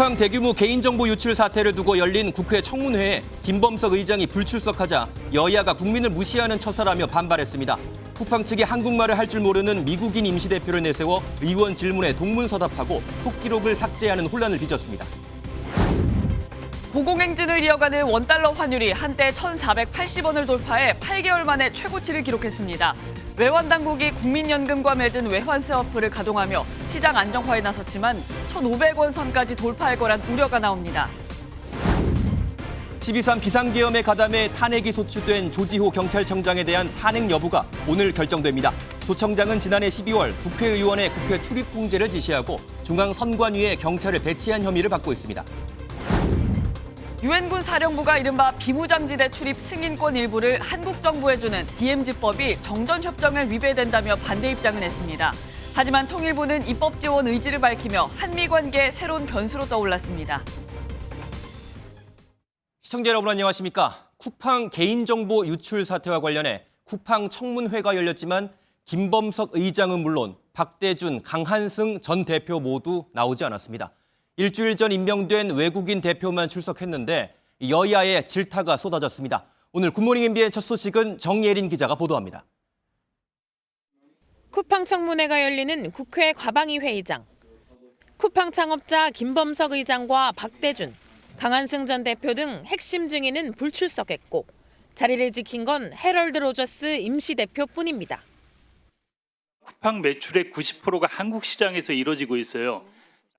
쿠팡 대규모 개인정보 유출 사태를 두고 열린 국회 청문회에 김범석 의장이 불출석하자 여야가 국민을 무시하는 처사라며 반발했습니다. 쿠팡 측이 한국말을 할 줄 모르는 미국인 임시대표를 내세워 의원 질문에 동문서답하고 톡 기록을 삭제하는 혼란을 빚었습니다. 고공행진을 이어가는 원달러 환율이 한때 1,480원을 돌파해 8개월 만에 최고치를 기록했습니다. 외환 당국이 국민연금과 맺은 외환 스와프를 가동하며 시장 안정화에 나섰지만 1,500원 선까지 돌파할 거란 우려가 나옵니다. 12.3 비상계엄에 가담해 탄핵이 소추된 조지호 경찰청장에 대한 탄핵 여부가 오늘 결정됩니다. 조 청장은 지난해 12월 국회의원의 국회 출입 통제를 지시하고 중앙선관위에 경찰을 배치한 혐의를 받고 있습니다. 유엔군 사령부가 이른바 비무장지대 출입 승인권 일부를 한국 정부에 주는 DMZ법이 정전협정을 위배된다며 반대 입장을 냈습니다. 하지만 통일부는 입법 지원 의지를 밝히며 한미 관계의 새로운 변수로 떠올랐습니다. 시청자 여러분 안녕하십니까? 쿠팡 개인정보 유출 사태와 관련해 쿠팡 청문회가 열렸지만 김범석 의장은 물론 박대준, 강한승 전 대표 모두 나오지 않았습니다. 일주일 전 임명된 외국인 대표만 출석했는데 여야의 질타가 쏟아졌습니다. 오늘 굿모닝 MB의 첫 소식은 정예린 기자가 보도합니다. 쿠팡 청문회가 열리는 국회 과방위 회의장. 쿠팡 창업자 김범석 의장과 박대준, 강한승 전 대표 등 핵심 증인은 불출석했고 자리를 지킨 건 해럴드 로저스 임시대표뿐입니다. 쿠팡 매출의 90%가 한국 시장에서 이루어지고 있어요.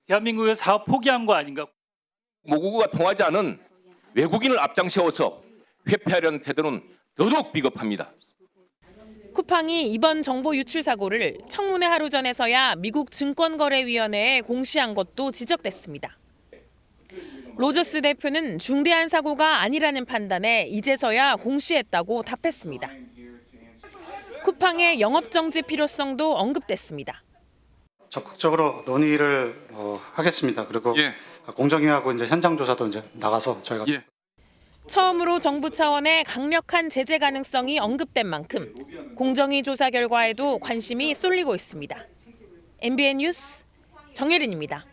대한민국의 사업 포기한 거 아닌가? 모국어가 통하지 않은 외국인을 앞장세워서 회피하려는 태도는 더더욱 비겁합니다. 쿠팡이 이번 정보 유출 사고를 청문회 하루 전에서야 미국 증권거래위원회에 공시한 것도 지적됐습니다. 로저스 대표는 중대한 사고가 아니라는 판단에 이제서야 공시했다고 답했습니다. 쿠팡의 영업정지 필요성도 언급됐습니다. 적극적으로 논의를 하겠습니다. 그리고 공정위하고 이제 현장 조사도 이제 나가서 저희가 처음으로 정부 차원의 강력한 제재 가능성이 언급된 만큼 공정위 조사 결과에도 관심이 쏠리고 있습니다. MBN 뉴스 정예린입니다.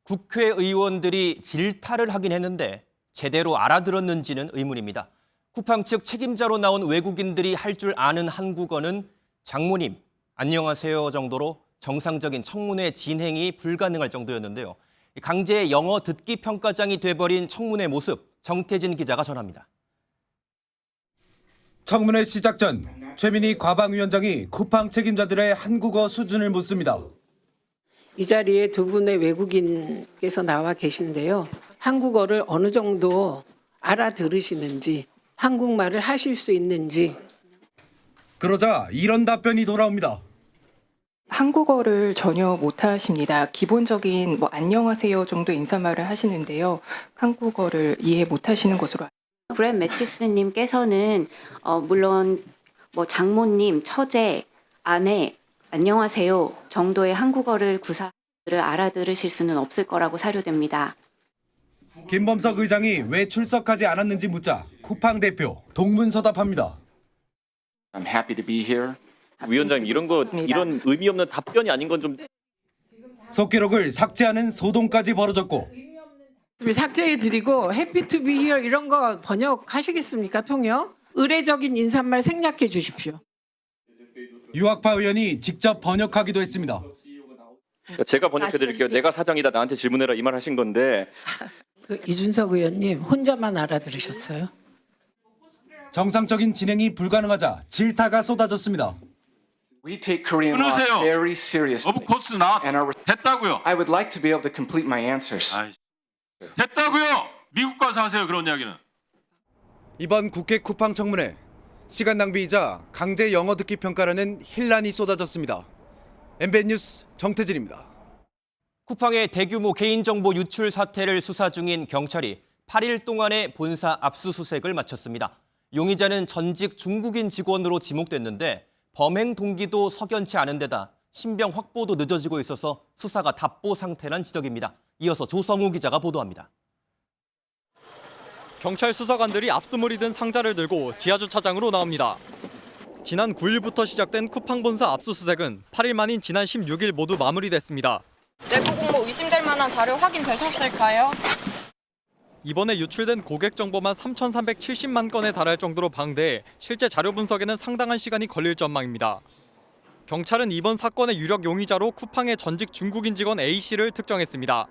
국회의원들이 질타를 하긴 했는데 제대로 알아들었는지는 의문입니다. 쿠팡 측 책임자로 나온 외국인들이 할 줄 아는 한국어는 장모님, 안녕하세요 정도로 정상적인 청문회 진행이 불가능할 정도였는데요. 강제 영어 듣기 평가장이 돼버린 청문회 모습, 정태진 기자가 전합니다. 청문회 시작 전 최민희 과방위원장이 쿠팡 책임자들의 한국어 수준을 묻습니다. 이 자리에 두 분의 외국인께서 나와 계신데요. 한국어를 어느 정도 알아들으시는지, 한국말을 하실 수 있는지. 그러자 이런 답변이 돌아옵니다. 한국어를 전혀 못하십니다. 기본적인 안녕하세요 정도 인사말을 하시는데요. 한국어를 이해 못하시는 것으로. 브랜 매티스님께서는 물론 장모님, 처제, 아내, 안녕하세요 정도의 한국어를 구사를 알아들으실 수는 없을 거라고 사료됩니다. 김범석 의장이 왜 출석하지 않았는지 묻자 쿠팡 대표 동문서답합니다. I'm happy to be here. 위원장님 이런 의미 없는 답변이 아닌 건 좀. 속기록을 삭제하는 소동까지 벌어졌고. 삭제해드리고 happy to be here 이런 거 번역하시겠습니까? 통역? 의례적인 인사말 생략해 주십시오. 유학파 의원이 직접 번역하기도 했습니다. 제가 번역해드릴게요. 내가 사장이다 나한테 질문해라 이 말 하신 건데. 이준석 의원님 혼자만 알아들으셨어요? 정상적인 진행이 불가능하자 질타가 쏟아졌습니다. We take Korean law very seriously. Of course not. 됐다고요. I would like to be able to complete my answers. 됐다고요. 미국 가서 하세요 그런 이야기는. 이번 국회 쿠팡 청문회 시간 낭비이자 강제 영어 듣기 평가라는 혼란이 쏟아졌습니다. MBN 뉴스 정태진입니다. 쿠팡의 대규모 개인정보 유출 사태를 수사 중인 경찰이 8일 동안의 본사 압수수색을 마쳤습니다. 용의자는 전직 중국인 직원으로 지목됐는데 범행 동기도 석연치 않은 데다 신병 확보도 늦어지고 있어서 수사가 답보 상태란 지적입니다. 이어서 조성우 기자가 보도합니다. 경찰 수사관들이 압수물이 든 상자를 들고 지하주차장으로 나옵니다. 지난 9일부터 시작된 쿠팡 본사 압수수색은 8일 만인 지난 16일 모두 마무리됐습니다. 내부 공모 의심될 만한 자료 확인되셨을까요? 이번에 유출된 고객 정보만 3,370만 건에 달할 정도로 방대해 실제 자료 분석에는 상당한 시간이 걸릴 전망입니다. 경찰은 이번 사건의 유력 용의자로 쿠팡의 전직 중국인 직원 A씨를 특정했습니다.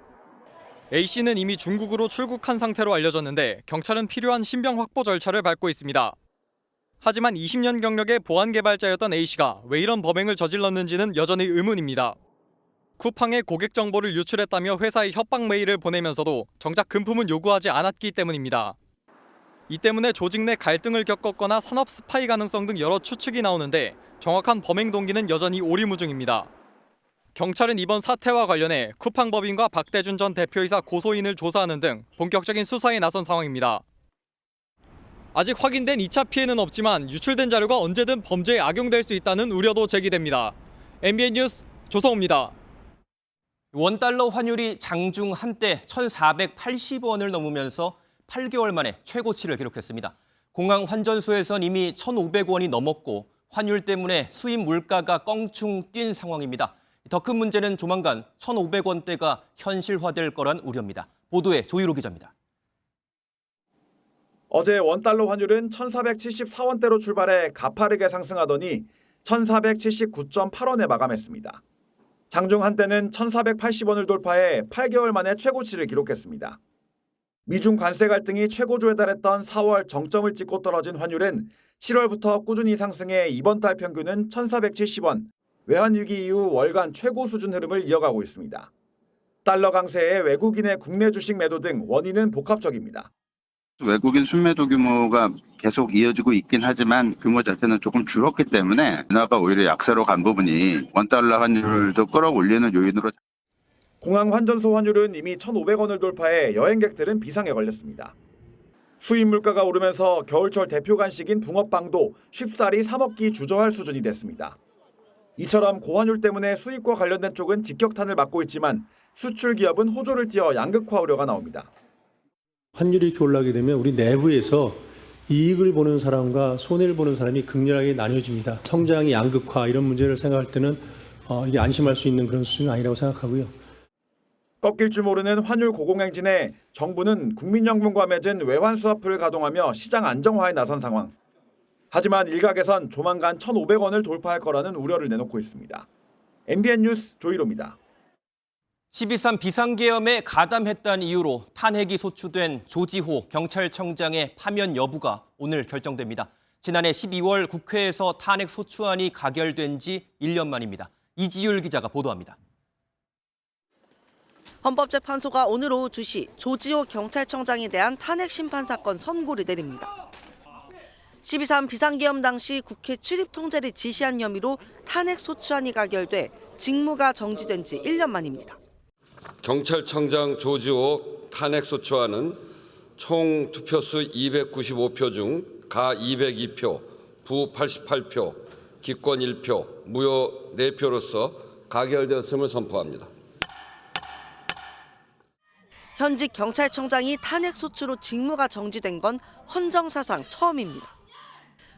A씨는 이미 중국으로 출국한 상태로 알려졌는데 경찰은 필요한 신병 확보 절차를 밟고 있습니다. 하지만 20년 경력의 보안 개발자였던 A씨가 왜 이런 범행을 저질렀는지는 여전히 의문입니다. 쿠팡의 고객 정보를 유출했다며 회사에 협박 메일을 보내면서도 정작 금품은 요구하지 않았기 때문입니다. 이 때문에 조직 내 갈등을 겪었거나 산업 스파이 가능성 등 여러 추측이 나오는데 정확한 범행 동기는 여전히 오리무중입니다. 경찰은 이번 사태와 관련해 쿠팡 법인과 박대준 전 대표이사 고소인을 조사하는 등 본격적인 수사에 나선 상황입니다. 아직 확인된 2차 피해는 없지만 유출된 자료가 언제든 범죄에 악용될 수 있다는 우려도 제기됩니다. MBN 뉴스 조성우입니다. 원달러 환율이 장중 한때 1,480원을 넘으면서 8개월 만에 최고치를 기록했습니다. 공항 환전소에선 이미 1,500원이 넘었고 환율 때문에 수입 물가가 껑충 뛴 상황입니다. 더 큰 문제는 조만간 1,500원대가 현실화될 거란 우려입니다. 보도에 조희로 기자입니다. 어제 원달러 환율은 1,474원대로 출발해 가파르게 상승하더니 1,479.8원에 마감했습니다. 장중 한때는 1,480원을 돌파해 8개월 만에 최고치를 기록했습니다. 미중 관세 갈등이 최고조에 달했던 4월 정점을 찍고 떨어진 환율은 7월부터 꾸준히 상승해 이번 달 평균은 1,470원, 외환위기 이후 월간 최고 수준 흐름을 이어가고 있습니다. 달러 강세에 외국인의 국내 주식 매도 등 원인은 복합적입니다. 외국인 순매도 규모가 계속 이어지고 있긴 하지만 규모 자체는 조금 줄었기 때문에 엔화가 오히려 약세로 간 부분이 원달러 환율도 끌어올리는 요인으로. 공항 환전소 환율은 이미 1,500원을 돌파해 여행객들은 비상에 걸렸습니다. 수입 물가가 오르면서 겨울철 대표 간식인 붕어빵도 쉽사리 3억 끼 주저할 수준이 됐습니다. 이처럼 고환율 때문에 수입과 관련된 쪽은 직격탄을 맞고 있지만 수출 기업은 호조를 띄어 양극화 우려가 나옵니다. 환율이 이렇게 올라가게 되면 우리 내부에서 이익을 보는 사람과 손해를 보는 사람이 극렬하게 나뉘어집니다. 성장의 양극화 이런 문제를 생각할 때는 이게 안심할 수 있는 그런 수준은 아니라고 생각하고요. 꺾일 줄 모르는 환율 고공행진에 정부는 국민연금과 맺은 외환 스와프를 가동하며 시장 안정화에 나선 상황. 하지만 일각에선 조만간 1,500원을 돌파할 거라는 우려를 내놓고 있습니다. MBN 뉴스 조희로입니다. 12.3 비상계엄에 가담했다는 이유로 탄핵이 소추된 조지호 경찰청장의 파면 여부가 오늘 결정됩니다. 지난해 12월 국회에서 탄핵 소추안이 가결된 지 1년 만입니다. 이지율 기자가 보도합니다. 헌법재판소가 오늘 오후 2시 조지호 경찰청장에 대한 탄핵 심판 사건 선고를 내립니다. 12.3 비상계엄 당시 국회 출입 통제를 지시한 혐의로 탄핵 소추안이 가결돼 직무가 정지된 지 1년 만입니다. 경찰청장 조지호 탄핵 소추안은 총 투표수 295표 중 가 202표, 부 88표, 기권 1표, 무효 4표로서 가결되었음을 선포합니다. 현직 경찰청장이 탄핵 소추로 직무가 정지된 건 헌정사상 처음입니다.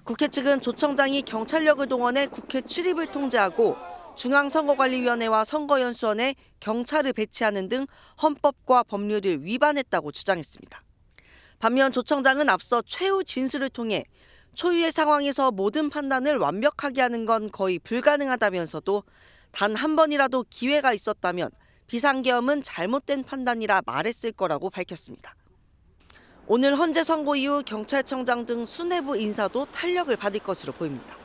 국회 측은 조 청장이 경찰력을 동원해 국회 출입을 통제하고 중앙선거관리위원회와 선거연수원에 경찰을 배치하는 등 헌법과 법률을 위반했다고 주장했습니다. 반면 조 청장은 앞서 최후 진술을 통해 초유의 상황에서 모든 판단을 완벽하게 하는 건 거의 불가능하다면서도 단 한 번이라도 기회가 있었다면 비상계엄은 잘못된 판단이라 말했을 거라고 밝혔습니다. 오늘 헌재 선고 이후 경찰청장 등 수뇌부 인사도 탄력을 받을 것으로 보입니다.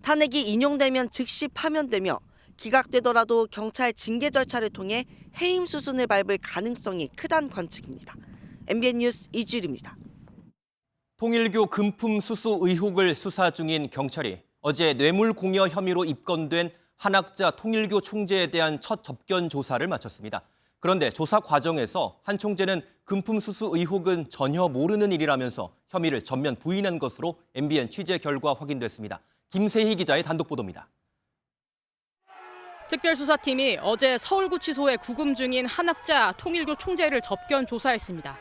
탄핵이 인용되면 즉시 파면되며 기각되더라도 경찰 징계 절차를 통해 해임 수순을 밟을 가능성이 크다는 관측입니다. MBN 뉴스 이주일입니다. 통일교 금품 수수 의혹을 수사 중인 경찰이 어제 뇌물 공여 혐의로 입건된 한학자 통일교 총재에 대한 첫 접견 조사를 마쳤습니다. 그런데 조사 과정에서 한 총재는 금품 수수 의혹은 전혀 모르는 일이라면서 혐의를 전면 부인한 것으로 MBN 취재 결과 확인됐습니다. 김세희 기자의 단독 보도입니다. 특별수사팀이 어제 서울구치소에 구금 중인 한학자 통일교 총재를 접견 조사했습니다.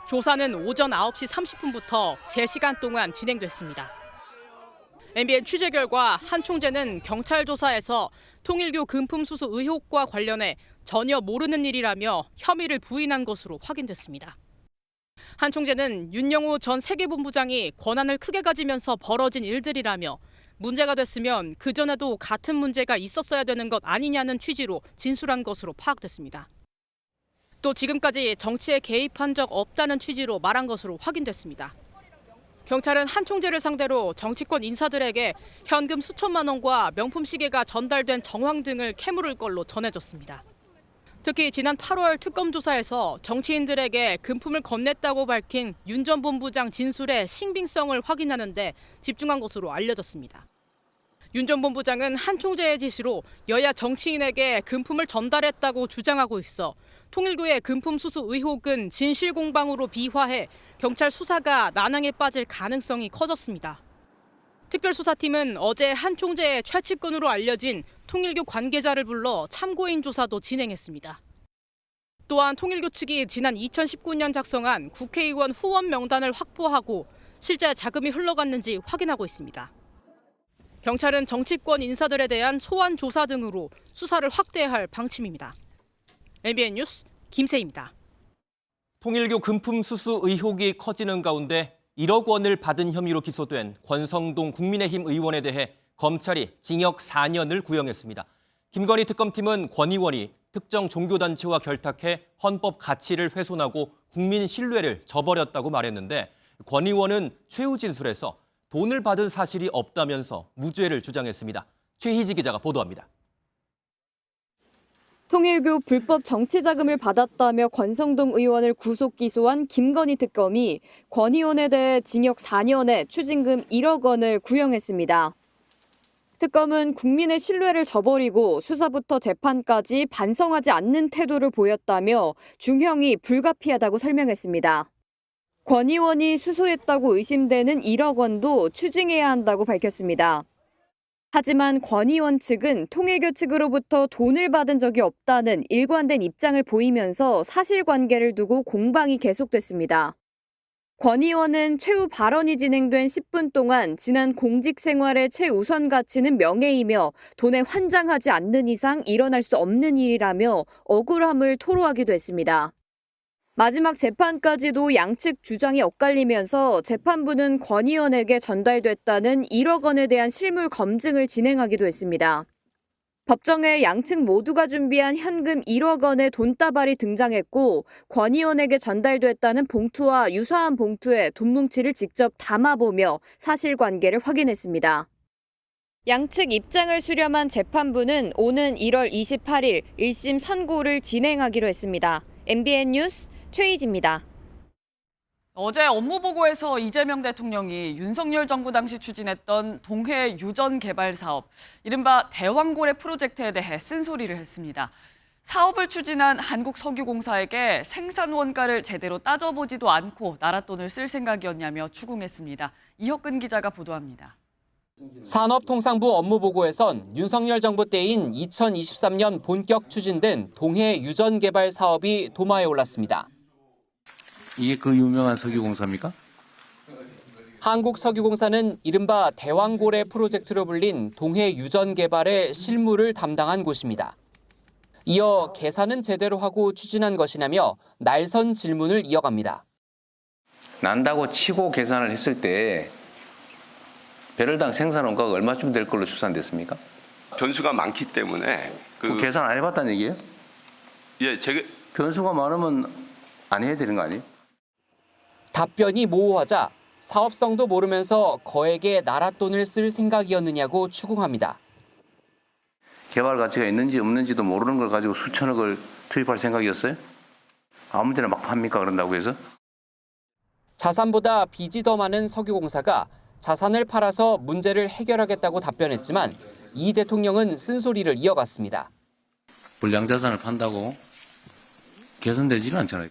조사는 오전 9시 30분부터 3시간 동안 진행됐습니다. MBN 취재 결과 한 총재는 경찰 조사에서 통일교 금품 수수 의혹과 관련해 전혀 모르는 일이라며 혐의를 부인한 것으로 확인됐습니다. 한 총재는 윤영호 전 세계본부장이 권한을 크게 가지면서 벌어진 일들이라며 문제가 됐으면 그전에도 같은 문제가 있었어야 되는 것 아니냐는 취지로 진술한 것으로 파악됐습니다. 또 지금까지 정치에 개입한 적 없다는 취지로 말한 것으로 확인됐습니다. 경찰은 한 총재를 상대로 정치권 인사들에게 현금 수천만 원과 명품 시계가 전달된 정황 등을 캐물을 걸로 전해졌습니다. 특히 지난 8월 특검 조사에서 정치인들에게 금품을 건넸다고 밝힌 윤 전 본부장 진술의 신빙성을 확인하는 데 집중한 것으로 알려졌습니다. 윤 전 본부장은 한 총재의 지시로 여야 정치인에게 금품을 전달했다고 주장하고 있어 통일교의 금품 수수 의혹은 진실 공방으로 비화해 경찰 수사가 난항에 빠질 가능성이 커졌습니다. 특별수사팀은 어제 한 총재의 최측근으로 알려진 통일교 관계자를 불러 참고인 조사도 진행했습니다. 또한 통일교 측이 지난 2019년 작성한 국회의원 후원 명단을 확보하고 실제 자금이 흘러갔는지 확인하고 있습니다. 경찰은 정치권 인사들에 대한 소환 조사 등으로 수사를 확대할 방침입니다. MBN 뉴스 김세희입니다. 통일교 금품 수수 의혹이 커지는 가운데 1억 원을 받은 혐의로 기소된 권성동 국민의힘 의원에 대해 검찰이 징역 4년을 구형했습니다. 김건희 특검팀은 권 의원이 특정 종교단체와 결탁해 헌법 가치를 훼손하고 국민 신뢰를 저버렸다고 말했는데 권 의원은 최후 진술에서 돈을 받은 사실이 없다면서 무죄를 주장했습니다. 최희지 기자가 보도합니다. 통일교 불법 정치자금을 받았다며 권성동 의원을 구속 기소한 김건희 특검이 권 의원에 대해 징역 4년에 추징금 1억 원을 구형했습니다. 특검은 국민의 신뢰를 저버리고 수사부터 재판까지 반성하지 않는 태도를 보였다며 중형이 불가피하다고 설명했습니다. 권 의원이 수수했다고 의심되는 1억 원도 추징해야 한다고 밝혔습니다. 하지만 권 의원 측은 통일교 측으로부터 돈을 받은 적이 없다는 일관된 입장을 보이면서 사실관계를 두고 공방이 계속됐습니다. 권 의원은 최후 발언이 진행된 10분 동안 지난 공직 생활의 최우선 가치는 명예이며 돈에 환장하지 않는 이상 일어날 수 없는 일이라며 억울함을 토로하기도 했습니다. 마지막 재판까지도 양측 주장이 엇갈리면서 재판부는 권 의원에게 전달됐다는 1억 원에 대한 실물 검증을 진행하기도 했습니다. 법정에 양측 모두가 준비한 현금 1억 원의 돈다발이 등장했고 권 의원에게 전달됐다는 봉투와 유사한 봉투에 돈 뭉치를 직접 담아보며 사실관계를 확인했습니다. 양측 입장을 수렴한 재판부는 오는 1월 28일 1심 선고를 진행하기로 했습니다. MBN 뉴스 최희지입니다. 어제 업무보고에서 이재명 대통령이 윤석열 정부 당시 추진했던 동해 유전 개발 사업, 이른바 대왕고래 프로젝트에 대해 쓴소리를 했습니다. 사업을 추진한 한국석유공사에게 생산 원가를 제대로 따져보지도 않고 나라 돈을 쓸 생각이었냐며 추궁했습니다. 이혁근 기자가 보도합니다. 산업통상부 업무보고에선 윤석열 정부 때인 2023년 본격 추진된 동해 유전 개발 사업이 도마에 올랐습니다. 이게 그 유명한 석유공사입니까? 한국석유공사는 이른바 대왕고래 프로젝트로 불린 동해 유전 개발의 실무를 담당한 곳입니다. 이어 계산은 제대로 하고 추진한 것이냐며 날선 질문을 이어갑니다. 난다고 치고 계산을 했을 때 배럴당 생산 원가가 얼마쯤 될 걸로 추산됐습니까? 변수가 많기 때문에 그 계산 안 해봤다는 얘기예요? 예, 변수가 많으면 안 해야 되는 거 아니에요? 답변이 모호하자 사업성도 모르면서 거액의 나라 돈을 쓸 생각이었느냐고 추궁합니다. 개발 가치가 있는지 없는지도 모르는 걸 가지고 수천억을 투입할 생각이었어요? 아무 데나 막 팝니까 그런다고 해서? 자산보다 빚이 더 많은 석유공사가 자산을 팔아서 문제를 해결하겠다고 답변했지만 이 대통령은 쓴소리를 이어갔습니다. 불량자산을 판다고 개선되지는 않잖아요.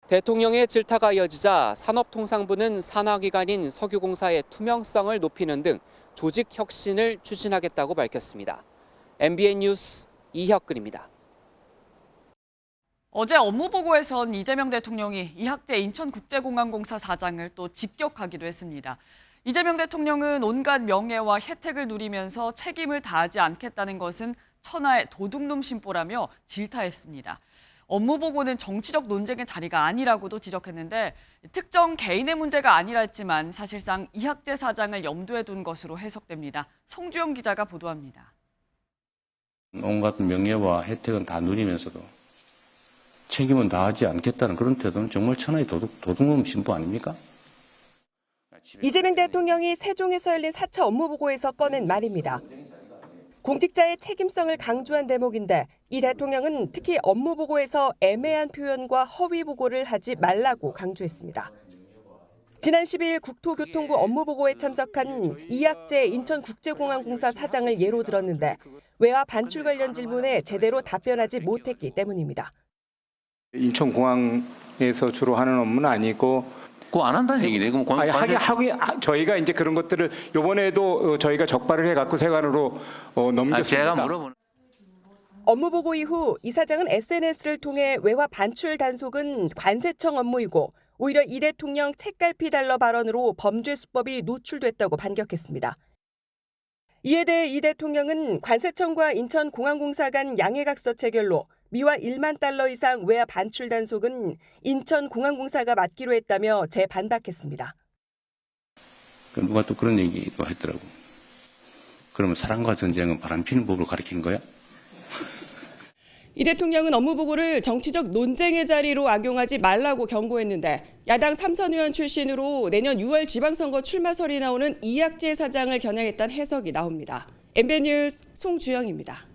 대통령의 질타가 이어지자 산업통상부는 산하기관인 석유공사의 투명성을 높이는 등 조직 혁신을 추진하겠다고 밝혔습니다. MBN 뉴스 이혁근입니다. 어제 업무보고에선 이재명 대통령이 이학재 인천국제공항공사 사장을 또 직격하기도 했습니다. 이재명 대통령은 온갖 명예와 혜택을 누리면서 책임을 다하지 않겠다는 것은 천하의 도둑놈 심보라며 질타했습니다. 업무 보고는 정치적 논쟁의 자리가 아니라고도 지적했는데 특정 개인의 문제가 아니라 했지만 사실상 이학재 사장을 염두에 둔 것으로 해석됩니다. 송주영 기자가 보도합니다. 온갖 명예와 혜택은 다 누리면서도 책임은 다하지 않겠다는 그런 태도는 정말 천하의 도둑놈 신부 아닙니까? 이재명 대통령이 세종에서 열린 4차 업무보고에서 꺼낸 말입니다. 공직자의 책임성을 강조한 대목인데 이 대통령은 특히 업무보고에서 애매한 표현과 허위 보고를 하지 말라고 강조했습니다. 지난 10일 국토교통부 업무보고에 참석한 이학재 인천국제공항공사 사장을 예로 들었는데 외화 반출 관련 질문에 제대로 답변하지 못했기 때문입니다. 인천공항에서 주로 하는 업무는 아니고 그거 안 한다는 얘기네. 그럼 저희가 이제 그런 것들을 이번에도 저희가 적발을 해갖고 세관으로 넘겼습니다. 제가 물어보는. 업무보고 이후 이 사장은 SNS를 통해 외화 반출 단속은 관세청 업무이고 오히려 이 대통령 책갈피 달러 발언으로 범죄 수법이 노출됐다고 반격했습니다. 이에 대해 이 대통령은 관세청과 인천공항공사 간 양해각서 체결로 미화 1만 달러 이상 외화 반출 단속은 인천공항공사가 맡기로 했다며 재반박했습니다. 누가 또 그런 얘기도 했더라고. 그러면 사랑과 전쟁은 바람피는 법을 가리킨 거야? 이 대통령은 업무보고를 정치적 논쟁의 자리로 악용하지 말라고 경고했는데 야당 3선 의원 출신으로 내년 6월 지방선거 출마설이 나오는 이학재 사장을 겨냥했다는 해석이 나옵니다. MBN 뉴스 송주영입니다.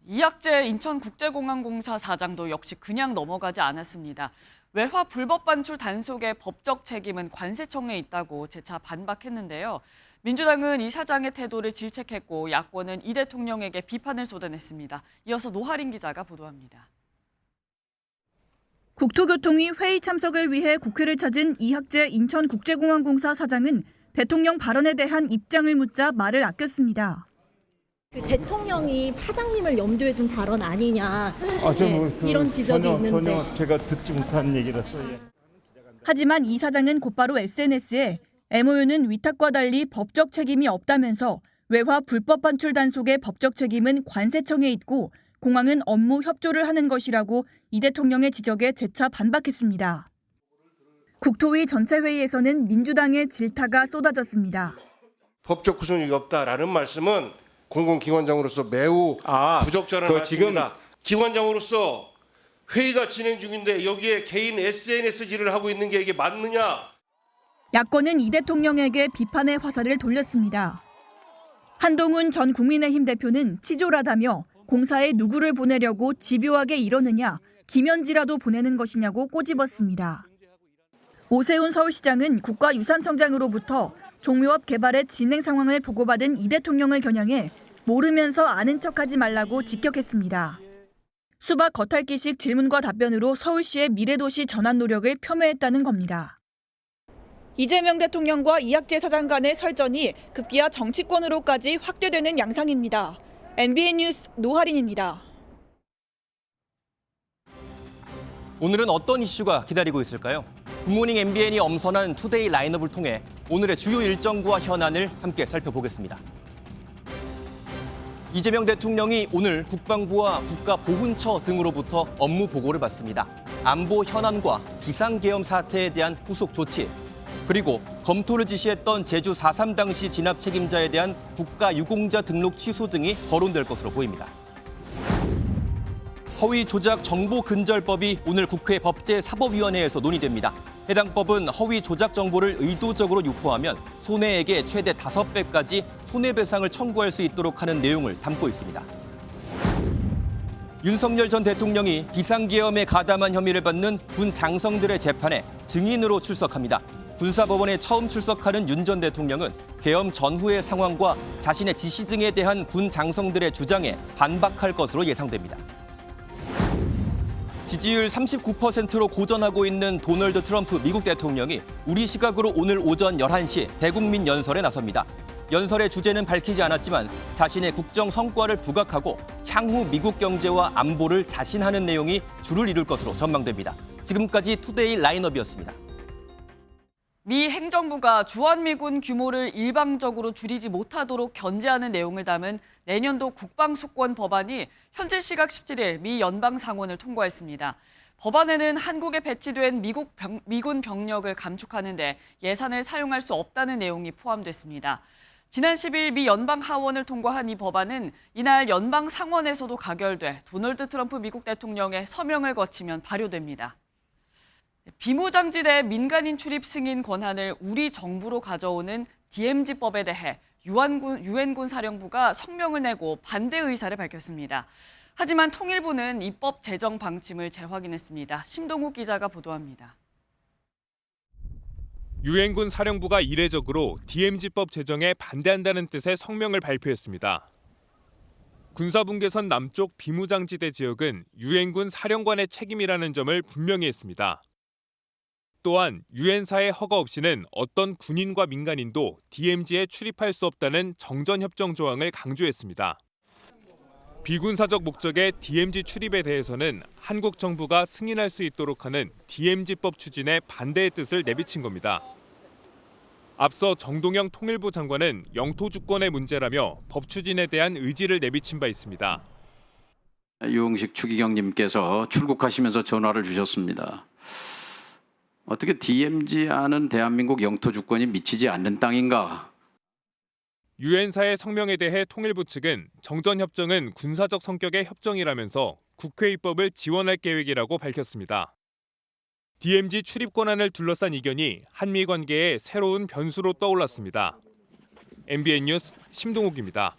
이학재 인천국제공항공사 사장도 역시 그냥 넘어가지 않았습니다. 외화 불법 반출 단속의 법적 책임은 관세청에 있다고 재차 반박했는데요. 민주당은 이 사장의 태도를 질책했고 야권은 이 대통령에게 비판을 쏟아냈습니다. 이어서 노하린 기자가 보도합니다. 국토교통위 회의 참석을 위해 국회를 찾은 이학재 인천국제공항공사 사장은 대통령 발언에 대한 입장을 묻자 말을 아꼈습니다. 대통령이 사장님을 염두에 둔 발언 아니냐 이런 지적이 있는데 전혀 제가 듣지 못한 얘기라서. 하지만 이 사장은 곧바로 SNS에 MOU는 위탁과 달리 법적 책임이 없다면서 외화 불법 반출 단속의 법적 책임은 관세청에 있고 공항은 업무 협조를 하는 것이라고 이 대통령의 지적에 재차 반박했습니다. 국토위 전체 회의에서는 민주당의 질타가 쏟아졌습니다. 법적 구속력이 없다라는 말씀은 공공기관장으로서 매우 부적절한 말씀입니다. 기관장으로서 회의가 진행 중인데 여기에 개인 SNS질을 하고 있는 게 이게 맞느냐? 야권은 이 대통령에게 비판의 화살을 돌렸습니다. 한동훈 전 국민의힘 대표는 치졸하다며 공사에 누구를 보내려고 집요하게 이러느냐, 김현지라도 보내는 것이냐고 꼬집었습니다. 오세훈 서울시장은 국가유산청장으로부터 종묘업 개발의 진행 상황을 보고받은 이 대통령을 겨냥해 모르면서 아는 척하지 말라고 직격했습니다. 수박 겉핥기식 질문과 답변으로 서울시의 미래도시 전환 노력을 폄훼했다는 겁니다. 이재명 대통령과 이학재 사장 간의 설전이 급기야 정치권으로까지 확대되는 양상입니다. MBN 뉴스 노하린입니다. 오늘은 어떤 이슈가 기다리고 있을까요? 굿모닝 MBN이 엄선한 투데이 라인업을 통해 오늘의 주요 일정과 현안을 함께 살펴보겠습니다. 이재명 대통령이 오늘 국방부와 국가보훈처 등으로부터 업무 보고를 받습니다. 안보 현안과 비상계엄 사태에 대한 후속 조치, 그리고 검토를 지시했던 제주 4.3 당시 진압 책임자에 대한 국가유공자 등록 취소 등이 거론될 것으로 보입니다. 허위 조작 정보 근절법이 오늘 국회 법제사법위원회에서 논의됩니다. 해당 법은 허위 조작 정보를 의도적으로 유포하면 손해액의 최대 5배까지 손해배상을 청구할 수 있도록 하는 내용을 담고 있습니다. 윤석열 전 대통령이 비상계엄에 가담한 혐의를 받는 군 장성들의 재판에 증인으로 출석합니다. 군사법원에 처음 출석하는 윤 전 대통령은 계엄 전후의 상황과 자신의 지시 등에 대한 군 장성들의 주장에 반박할 것으로 예상됩니다. 지지율 39%로 고전하고 있는 도널드 트럼프 미국 대통령이 우리 시각으로 오늘 오전 11시 대국민 연설에 나섭니다. 연설의 주제는 밝히지 않았지만 자신의 국정 성과를 부각하고 향후 미국 경제와 안보를 자신하는 내용이 주를 이룰 것으로 전망됩니다. 지금까지 투데이 라인업이었습니다. 미 행정부가 주한미군 규모를 일방적으로 줄이지 못하도록 견제하는 내용을 담은 내년도 국방수권 법안이 현지 시각 17일 미 연방상원을 통과했습니다. 법안에는 한국에 배치된 미군 병력을 감축하는 데 예산을 사용할 수 없다는 내용이 포함됐습니다. 지난 10일 미 연방하원을 통과한 이 법안은 이날 연방상원에서도 가결돼 도널드 트럼프 미국 대통령의 서명을 거치면 발효됩니다. 비무장지대 민간인 출입 승인 권한을 우리 정부로 가져오는 DMZ법에 대해 유엔군 사령부가 성명을 내고 반대 의사를 밝혔습니다. 하지만 통일부는 입법 제정 방침을 재확인했습니다. 심동욱 기자가 보도합니다. 유엔군 사령부가 이례적으로 DMZ법 제정에 반대한다는 뜻의 성명을 발표했습니다. 군사분계선 남쪽 비무장지대 지역은 유엔군 사령관의 책임이라는 점을 분명히 했습니다. 또한 유엔사의 허가 없이는 어떤 군인과 민간인도 DMZ에 출입할 수 없다는 정전협정 조항을 강조했습니다. 비군사적 목적의 DMZ 출입에 대해서는 한국 정부가 승인할 수 있도록 하는 DMZ법 추진에 반대의 뜻을 내비친 겁니다. 앞서 정동영 통일부 장관은 영토 주권의 문제라며 법 추진에 대한 의지를 내비친 바 있습니다. 유흥식 추기경님께서 출국하시면서 전화를 주셨습니다. 어떻게 DMZ 안은 대한민국 영토 주권이 미치지 않는 땅인가? 유엔사의 성명에 대해 통일부 측은 정전협정은 군사적 성격의 협정이라면서 국회 입법을 지원할 계획이라고 밝혔습니다. DMZ 출입 권한을 둘러싼 이견이 한미 관계의 새로운 변수로 떠올랐습니다. MBN 뉴스 심동욱입니다.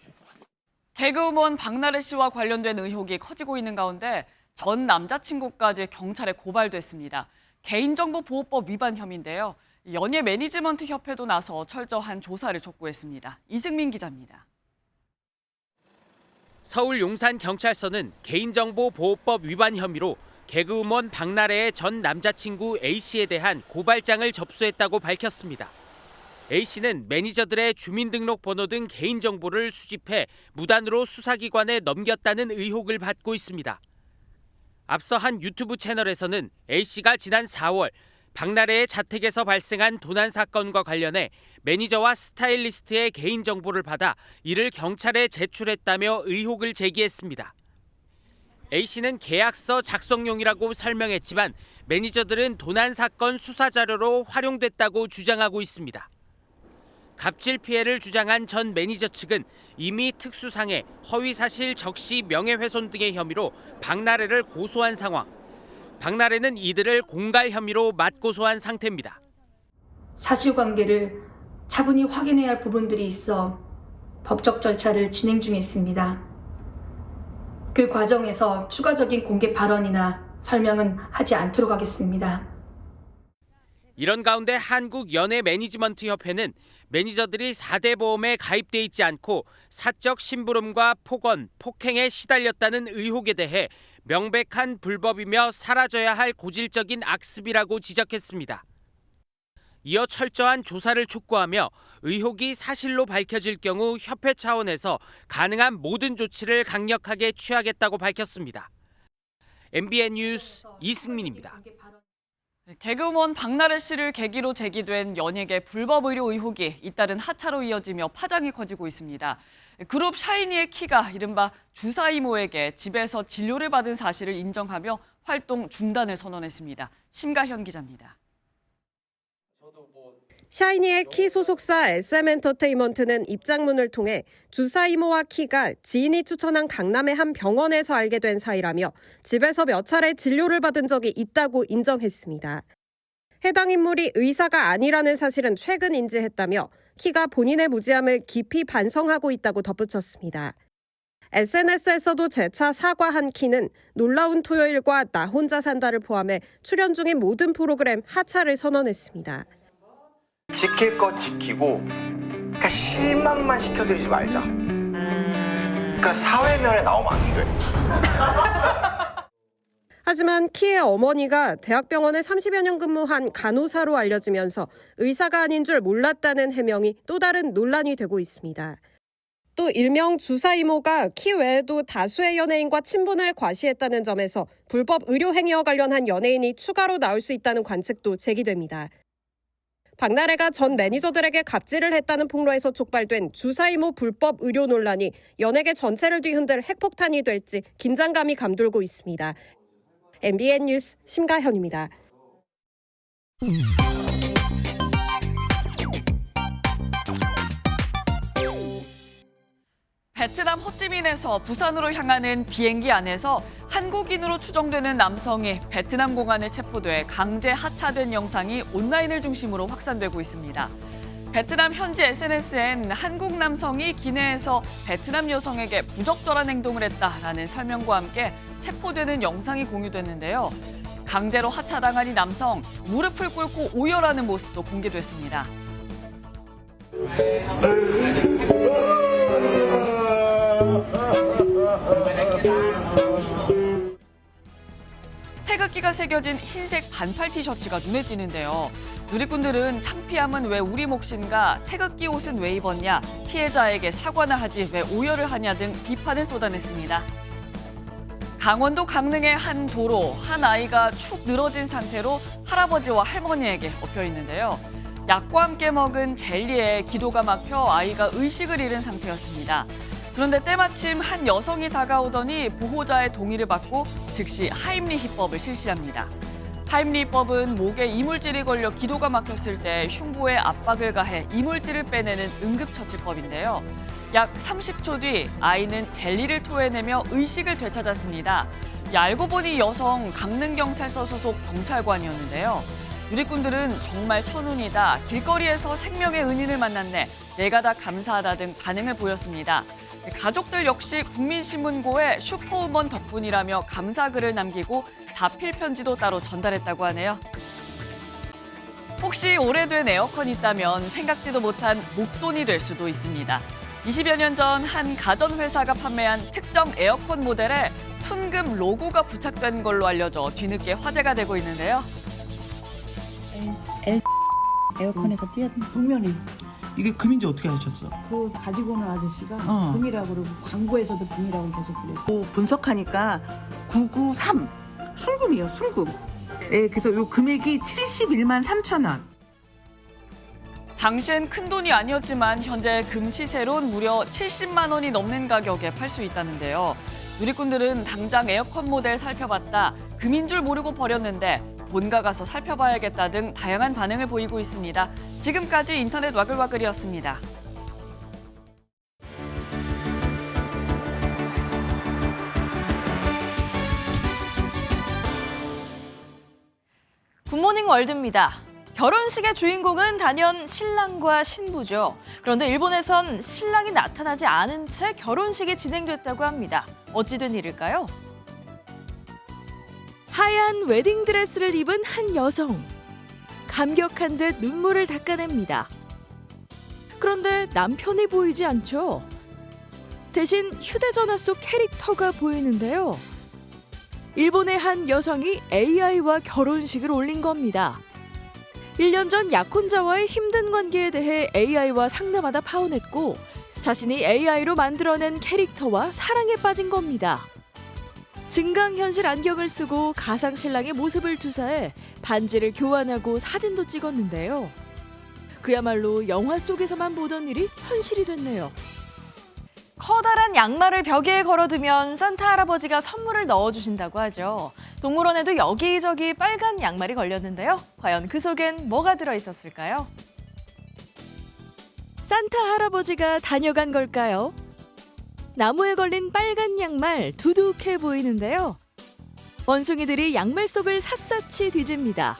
개그우먼 박나래 씨와 관련된 의혹이 커지고 있는 가운데 전 남자친구까지 경찰에 고발됐습니다. 개인정보보호법 위반 혐의인데요. 연예 매니지먼트 협회도 나서 철저한 조사를 촉구했습니다. 이승민 기자입니다. 서울 용산경찰서는 개인정보보호법 위반 혐의로 개그우먼 박나래의 전 남자친구 A씨에 대한 고발장을 접수했다고 밝혔습니다. A씨는 매니저들의 주민등록번호 등 개인정보를 수집해 무단으로 수사기관에 넘겼다는 의혹을 받고 있습니다. 앞서 한 유튜브 채널에서는 A씨가 지난 4월 박나래의 자택에서 발생한 도난 사건과 관련해 매니저와 스타일리스트의 개인정보를 받아 이를 경찰에 제출했다며 의혹을 제기했습니다. A씨는 계약서 작성용이라고 설명했지만 매니저들은 도난 사건 수사 자료로 활용됐다고 주장하고 있습니다. 갑질 피해를 주장한 전 매니저 측은 이미 특수상해, 허위사실 적시 명예훼손 등의 혐의로 박나래를 고소한 상황. 박나래는 이들을 공갈 혐의로 맞고소한 상태입니다. 사실관계를 차분히 확인해야 할 부분들이 있어 법적 절차를 진행 중에 있습니다. 그 과정에서 추가적인 공개 발언이나 설명은 하지 않도록 하겠습니다. 이런 가운데 한국연예매니지먼트협회는 매니저들이 4대 보험에 가입돼 있지 않고 사적 심부름과 폭언, 폭행에 시달렸다는 의혹에 대해 명백한 불법이며 사라져야 할 고질적인 악습이라고 지적했습니다. 이어 철저한 조사를 촉구하며 의혹이 사실로 밝혀질 경우 협회 차원에서 가능한 모든 조치를 강력하게 취하겠다고 밝혔습니다. MBN 뉴스 이승민입니다. 개그우먼 박나래 씨를 계기로 제기된 연예계 불법 의료 의혹이 잇따른 하차로 이어지며 파장이 커지고 있습니다. 그룹 샤이니의 키가 이른바 주사 이모에게 집에서 진료를 받은 사실을 인정하며 활동 중단을 선언했습니다. 심가현 기자입니다. 샤이니의 키 소속사 SM엔터테인먼트는 입장문을 통해 주사 이모와 키가 지인이 추천한 강남의 한 병원에서 알게 된 사이라며 집에서 몇 차례 진료를 받은 적이 있다고 인정했습니다. 해당 인물이 의사가 아니라는 사실은 최근 인지했다며 키가 본인의 무지함을 깊이 반성하고 있다고 덧붙였습니다. SNS에서도 재차 사과한 키는 놀라운 토요일과 나 혼자 산다를 포함해 출연 중인 모든 프로그램 하차를 선언했습니다. 지킬 거 지키고 그러니까 실망만 시켜드리지 말자. 그러니까 사회면에 나오면 안 돼. 하지만 키의 어머니가 대학병원에 30여 년 근무한 간호사로 알려지면서 의사가 아닌 줄 몰랐다는 해명이 또 다른 논란이 되고 있습니다. 또 일명 주사 이모가 키 외에도 다수의 연예인과 친분을 과시했다는 점에서 불법 의료 행위와 관련한 연예인이 추가로 나올 수 있다는 관측도 제기됩니다. 박나래가 전 매니저들에게 갑질을 했다는 폭로에서 촉발된 주사이모 불법 의료 논란이 연예계 전체를 뒤흔들 핵폭탄이 될지 긴장감이 감돌고 있습니다. MBN 뉴스 심가현입니다. 베트남 호찌민에서 부산으로 향하는 비행기 안에서 한국인으로 추정되는 남성이 베트남 공안에 체포돼 강제 하차된 영상이 온라인을 중심으로 확산되고 있습니다. 베트남 현지 SNS엔 한국 남성이 기내에서 베트남 여성에게 부적절한 행동을 했다라는 설명과 함께 체포되는 영상이 공유됐는데요. 강제로 하차당한 이 남성, 무릎을 꿇고 오열하는 모습도 공개됐습니다. 태극기가 새겨진 흰색 반팔 티셔츠가 눈에 띄는데요. 누리꾼들은 창피함은 왜 우리 몫인가, 태극기 옷은 왜 입었냐, 피해자에게 사과나 하지 왜 오열을 하냐 등 비판을 쏟아냈습니다. 강원도 강릉의 한 도로, 한 아이가 축 늘어진 상태로 할아버지와 할머니에게 엎여 있는데요. 약과 함께 먹은 젤리에 기도가 막혀 아이가 의식을 잃은 상태였습니다. 그런데 때마침 한 여성이 다가오더니 보호자의 동의를 받고 즉시 하임리히법을 실시합니다. 하임리히법은 목에 이물질이 걸려 기도가 막혔을 때 흉부에 압박을 가해 이물질을 빼내는 응급처치법인데요. 약 30초 뒤 아이는 젤리를 토해내며 의식을 되찾았습니다. 알고 보니 여성 강릉경찰서 소속 경찰관이었는데요. 누리꾼들은 정말 천운이다, 길거리에서 생명의 은인을 만났네, 내가 다 감사하다 등 반응을 보였습니다. 가족들 역시 국민신문고에 슈퍼우먼 덕분이라며 감사글을 남기고 자필 편지도 따로 전달했다고 하네요. 혹시 오래된 에어컨이 있다면 생각지도 못한 목돈이 될 수도 있습니다. 20여 년 전 한 가전회사가 판매한 특정 에어컨 모델에 순금 로고가 부착된 걸로 알려져 뒤늦게 화제가 되고 있는데요. 에어컨에서 띄었던 성면이 이게 금인지 어떻게 아셨어? 그 가지고 오는 아저씨가 금이라고 그러고 광고에서도 금이라고 계속 그랬어. 분석하니까 993 순금이에요, 순금. 네, 그래서 요 금액이 71만 3천 원. 당시엔 큰 돈이 아니었지만 현재 금 시세론 무려 70만 원이 넘는 가격에 팔 수 있다는데요. 누리꾼들은 당장 에어컨 모델 살펴봤다, 금인 줄 모르고 버렸는데 본가 가서 살펴봐야겠다 등 다양한 반응을 보이고 있습니다. 지금까지 인터넷 와글와글이었습니다. 굿모닝 월드입니다. 결혼식의 주인공은 단연 신랑과 신부죠. 그런데 일본에선 신랑이 나타나지 않은 채 결혼식이 진행됐다고 합니다. 어찌 된 일일까요? 하얀 웨딩드레스를 입은 한 여성. 감격한 듯 눈물을 닦아냅니다. 그런데 남편이 보이지 않죠. 대신 휴대전화 속 캐릭터가 보이는데요. 일본의 한 여성이 AI와 결혼식을 올린 겁니다. 1년 전 약혼자와의 힘든 관계에 대해 AI와 상담하다 파혼했고 자신이 AI로 만들어낸 캐릭터와 사랑에 빠진 겁니다. 증강현실 안경을 쓰고 가상 신랑의 모습을 투사해 반지를 교환하고 사진도 찍었는데요. 그야말로 영화 속에서만 보던 일이 현실이 됐네요. 커다란 양말을 벽에 걸어두면 산타 할아버지가 선물을 넣어주신다고 하죠. 동물원에도 여기저기 빨간 양말이 걸렸는데요. 과연 그 속엔 뭐가 들어있었을까요? 산타 할아버지가 다녀간 걸까요? 나무에 걸린 빨간 양말 두둑해 보이는데요. 원숭이들이 양말 속을 샅샅이 뒤집니다.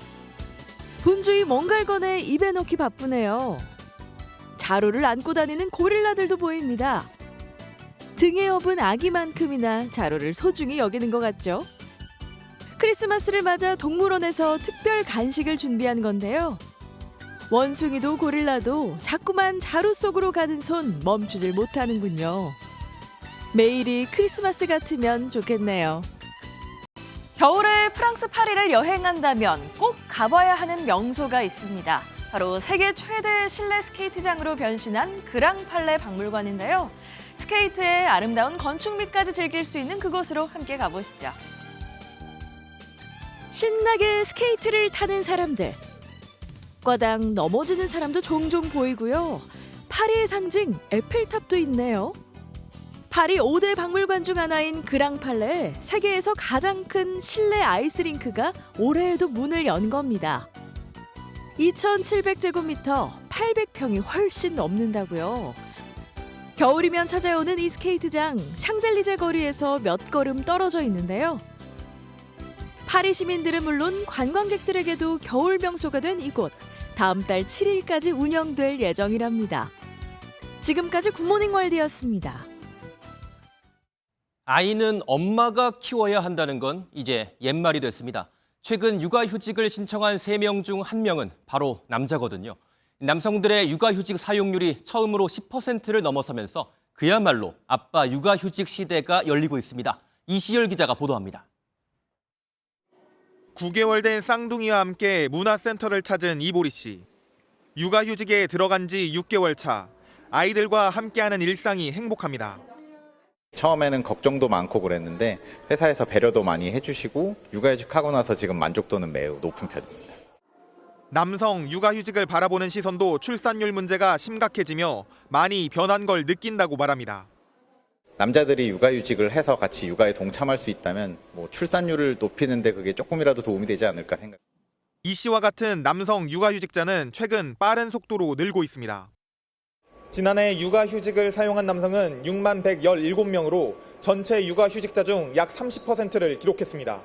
분주히 뭔가를 꺼내 입에 넣기 바쁘네요. 자루를 안고 다니는 고릴라들도 보입니다. 등에 업은 아기만큼이나 자루를 소중히 여기는 것 같죠? 크리스마스를 맞아 동물원에서 특별 간식을 준비한 건데요. 원숭이도 고릴라도 자꾸만 자루 속으로 가는 손 멈추질 못하는군요. 매일이 크리스마스 같으면 좋겠네요. 겨울에 프랑스 파리를 여행한다면 꼭 가봐야 하는 명소가 있습니다. 바로 세계 최대 실내 스케이트장으로 변신한 그랑팔레 박물관인데요. 스케이트의 아름다운 건축미까지 즐길 수 있는 그곳으로 함께 가보시죠. 신나게 스케이트를 타는 사람들. 앞과당 넘어지는 사람도 종종 보이고요. 파리의 상징 에펠탑도 있네요. 파리 5대 박물관 중 하나인 그랑팔레에 세계에서 가장 큰 실내 아이스링크가 올해에도 문을 연 겁니다. 2,700제곱미터, 800평이 훨씬 넘는다고요. 겨울이면 찾아오는 이 스케이트장, 샹젤리제 거리에서 몇 걸음 떨어져 있는데요. 파리 시민들은 물론 관광객들에게도 겨울 명소가 된 이곳, 다음 달 7일까지 운영될 예정이랍니다. 지금까지 굿모닝 월드였습니다. 아이는 엄마가 키워야 한다는 건 이제 옛말이 됐습니다. 최근 육아휴직을 신청한 3명 중 1명은 바로 남자거든요. 남성들의 육아휴직 사용률이 처음으로 10%를 넘어서면서 그야말로 아빠 육아휴직 시대가 열리고 있습니다. 이시열 기자가 보도합니다. 9개월 된 쌍둥이와 함께 문화센터를 찾은 이보리 씨. 육아휴직에 들어간 지 6개월 차. 아이들과 함께하는 일상이 행복합니다. 처음에는 걱정도 많고 그랬는데 회사에서 배려도 많이 해주시고 육아휴직하고 나서 지금 만족도는 매우 높은 편입니다. 남성 육아휴직을 바라보는 시선도 출산율 문제가 심각해지며 많이 변한 걸 느낀다고 말합니다. 남자들이 육아휴직을 해서 같이 육아에 동참할 수 있다면 출산율을 높이는데 그게 조금이라도 도움이 되지 않을까 생각합니다. 이 씨와 같은 남성 육아휴직자는 최근 빠른 속도로 늘고 있습니다. 지난해 육아휴직을 사용한 남성은 6만 117명으로 전체 육아휴직자 중 약 30%를 기록했습니다.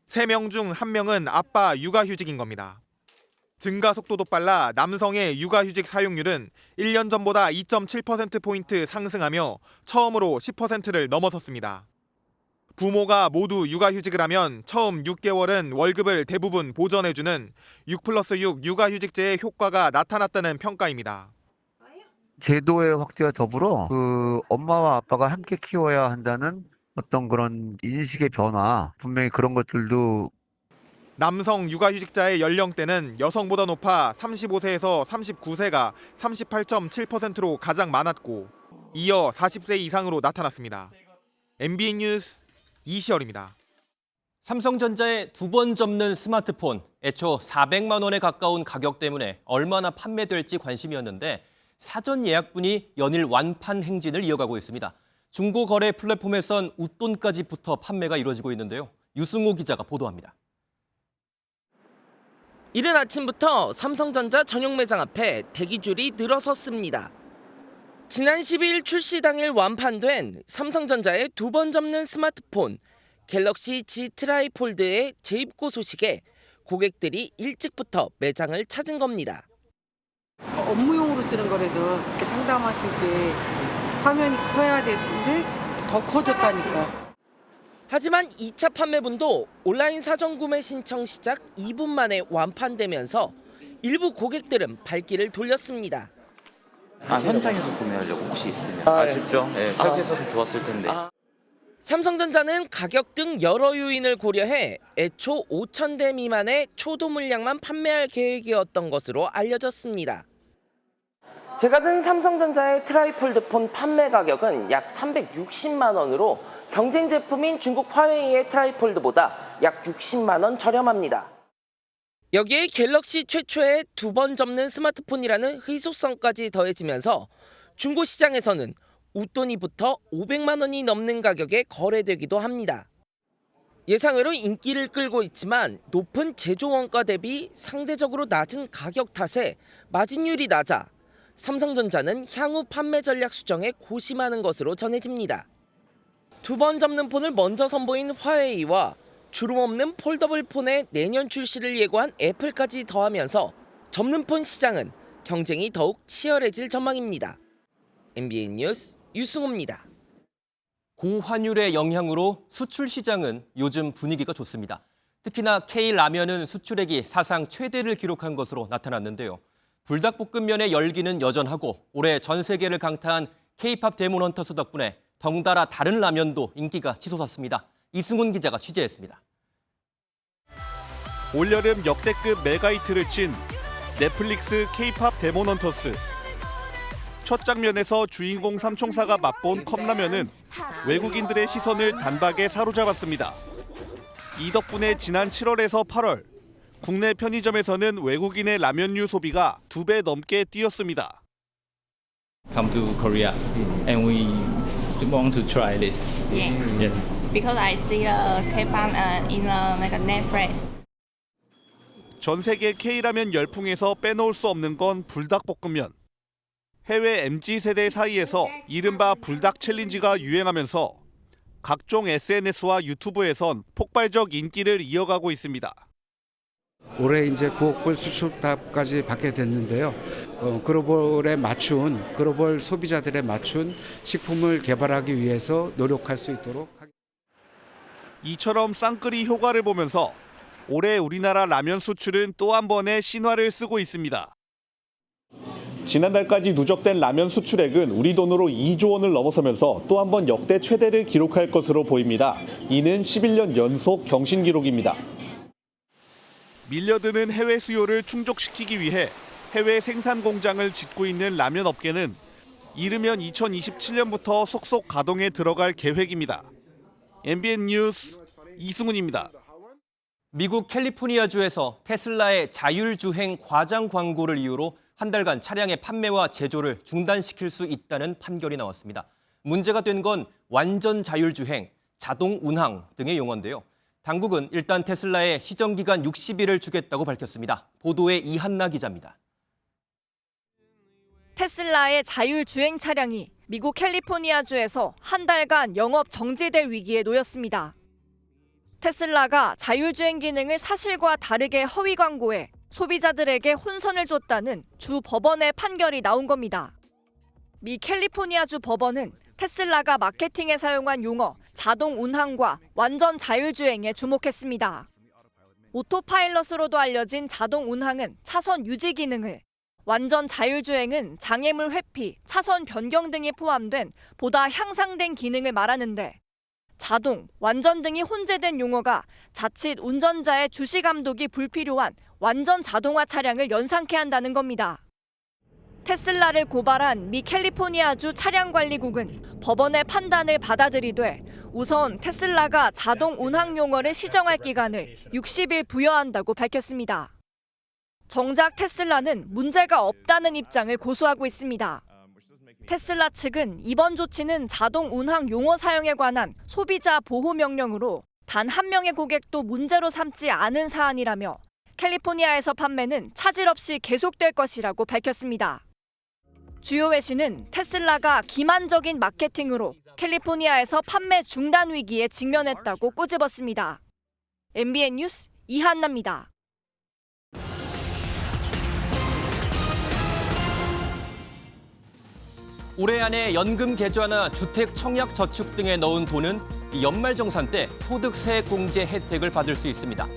3명 중 1명은 아빠 육아휴직인 겁니다. 증가 속도도 빨라 남성의 육아휴직 사용률은 1년 전보다 2.7%포인트 상승하며 처음으로 10%를 넘어섰습니다. 부모가 모두 육아휴직을 하면 처음 6개월은 월급을 대부분 보전해주는 6+6 육아휴직제의 효과가 나타났다는 평가입니다. 제도의 확대와 더불어 엄마와 아빠가 함께 키워야 한다는 어떤 그런 인식의 변화, 분명히 그런 것들도. 남성 육아휴직자의 연령대는 여성보다 높아 35세에서 39세가 38.7%로 가장 많았고 이어 40세 이상으로 나타났습니다. MBN 뉴스 이시열입니다. 삼성전자의 2번 접는 스마트폰, 애초 400만 원에 가까운 가격 때문에 얼마나 판매될지 관심이었는데 사전 예약분이 연일 완판 행진을 이어가고 있습니다. 중고거래 플랫폼에선 웃돈까지 붙어 판매가 이루어지고 있는데요. 유승호 기자가 보도합니다. 이른 아침부터 삼성전자 전용 매장 앞에 대기줄이 늘어섰습니다. 지난 12일 출시 당일 완판된 삼성전자의 2번 접는 스마트폰 갤럭시 G 트라이폴드의 재입고 소식에 고객들이 일찍부터 매장을 찾은 겁니다. 업무용으로 쓰는 거라서 이렇게 상담하실 때 화면이 커야 되는데 더 커졌다니까. 하지만 2차 판매분도 온라인 사전 구매 신청 시작 2분 만에 완판되면서 일부 고객들은 발길을 돌렸습니다. 현장에서 구매하려고 혹시 있으면 아쉽죠? 네, 살수 있었으면 좋았을 텐데. 삼성전자는 가격 등 여러 요인을 고려해 애초 5,000대 미만의 초도 물량만 판매할 계획이었던 것으로 알려졌습니다. 제가 든 삼성전자의 트라이폴드 폰 판매 가격은 약 360만 원으로 경쟁 제품인 중국 화웨이의 트라이폴드보다 약 60만 원 저렴합니다. 여기에 갤럭시 최초의 2번 접는 스마트폰이라는 희소성까지 더해지면서 중고 시장에서는 웃돈이 붙어 500만 원이 넘는 가격에 거래되기도 합니다. 예상외로 인기를 끌고 있지만 높은 제조 원가 대비 상대적으로 낮은 가격 탓에 마진율이 낮아 삼성전자는 향후 판매 전략 수정에 고심하는 것으로 전해집니다. 2번 접는 폰을 먼저 선보인 화웨이와 주름 없는 폴더블 폰의 내년 출시를 예고한 애플까지 더하면서 접는 폰 시장은 경쟁이 더욱 치열해질 전망입니다. MBN 뉴스 유승호입니다. 고환율의 영향으로 수출 시장은 요즘 분위기가 좋습니다. 특히나 K라면은 수출액이 사상 최대를 기록한 것으로 나타났는데요. 불닭볶음면의 열기는 여전하고 올해 전 세계를 강타한 K-팝 데몬 헌터스 덕분에 덩달아 다른 라면도 인기가 치솟았습니다. 이승훈 기자가 취재했습니다. 올여름 역대급 메가히트를 친 넷플릭스 K-팝 데몬 헌터스. 첫 장면에서 주인공 삼총사가 맛본 컵라면은 외국인들의 시선을 단박에 사로잡았습니다. 이 덕분에 지난 7월에서 8월 국내 편의점에서는 외국인의 라면류 소비가 2배 넘게 뛰었습니다. Come to Korea and we want to try this. Yeah. Yes. Because I see K-pop in like a Netflix. 전 세계 K라면 열풍에서 빼놓을 수 없는 건 불닭볶음면. 해외 MZ세대 사이에서 이른바 불닭 챌린지가 유행하면서 각종 SNS와 유튜브에선 폭발적 인기를 이어가고 있습니다. 올해 이제 9억 불 수출답까지 받게 됐는데요. 글로벌 소비자들에 맞춘 식품을 개발하기 위해서 노력할 수 있도록 하겠습니다. 이처럼 쌍끌이 효과를 보면서 올해 우리나라 라면 수출은 또 한 번의 신화를 쓰고 있습니다. 지난달까지 누적된 라면 수출액은 우리 돈으로 2조 원을 넘어서면서 또 한 번 역대 최대를 기록할 것으로 보입니다. 이는 11년 연속 경신 기록입니다. 밀려드는 해외 수요를 충족시키기 위해 해외 생산 공장을 짓고 있는 라면 업계는 이르면 2027년부터 속속 가동에 들어갈 계획입니다. MBN 뉴스 이승훈입니다. 미국 캘리포니아주에서 테슬라의 자율주행 과장 광고를 이유로 한 달간 차량의 판매와 제조를 중단시킬 수 있다는 판결이 나왔습니다. 문제가 된 건 완전 자율주행, 자동 운항 등의 용어인데요. 당국은 일단 테슬라에 시정기간 60일을 주겠다고 밝혔습니다. 보도에 이한나 기자입니다. 테슬라의 자율주행 차량이 미국 캘리포니아주에서 한 달간 영업 정지될 위기에 놓였습니다. 테슬라가 자율주행 기능을 사실과 다르게 허위 광고해 소비자들에게 혼선을 줬다는 주 법원의 판결이 나온 겁니다. 미 캘리포니아주 법원은 테슬라가 마케팅에 사용한 용어 자동 운항과 완전 자율주행에 주목했습니다. 오토파일럿으로도 알려진 자동 운항은 차선 유지 기능을, 완전 자율주행은 장애물 회피, 차선 변경 등이 포함된 보다 향상된 기능을 말하는데 자동, 완전 등이 혼재된 용어가 자칫 운전자의 주시 감독이 불필요한 완전 자동화 차량을 연상케 한다는 겁니다. 테슬라를 고발한 미 캘리포니아주 차량관리국은 법원의 판단을 받아들이되 우선 테슬라가 자동 운항 용어를 시정할 기간을 60일 부여한다고 밝혔습니다. 정작 테슬라는 문제가 없다는 입장을 고수하고 있습니다. 테슬라 측은 이번 조치는 자동 운항 용어 사용에 관한 소비자 보호 명령으로 단 한 명의 고객도 문제로 삼지 않은 사안이라며 캘리포니아에서 판매는 차질 없이 계속될 것이라고 밝혔습니다. 주요 외신은 테슬라가 기만적인 마케팅으로 캘리포니아에서 판매 중단 위기에 직면했다고 꼬집었습니다. MBN 뉴스 이한나입니다. 올해 안에 연금 계좌나 주택 청약 저축 등에 넣은 돈은 연말정산 때 소득세액공제 혜택을 받을 수 있습니다.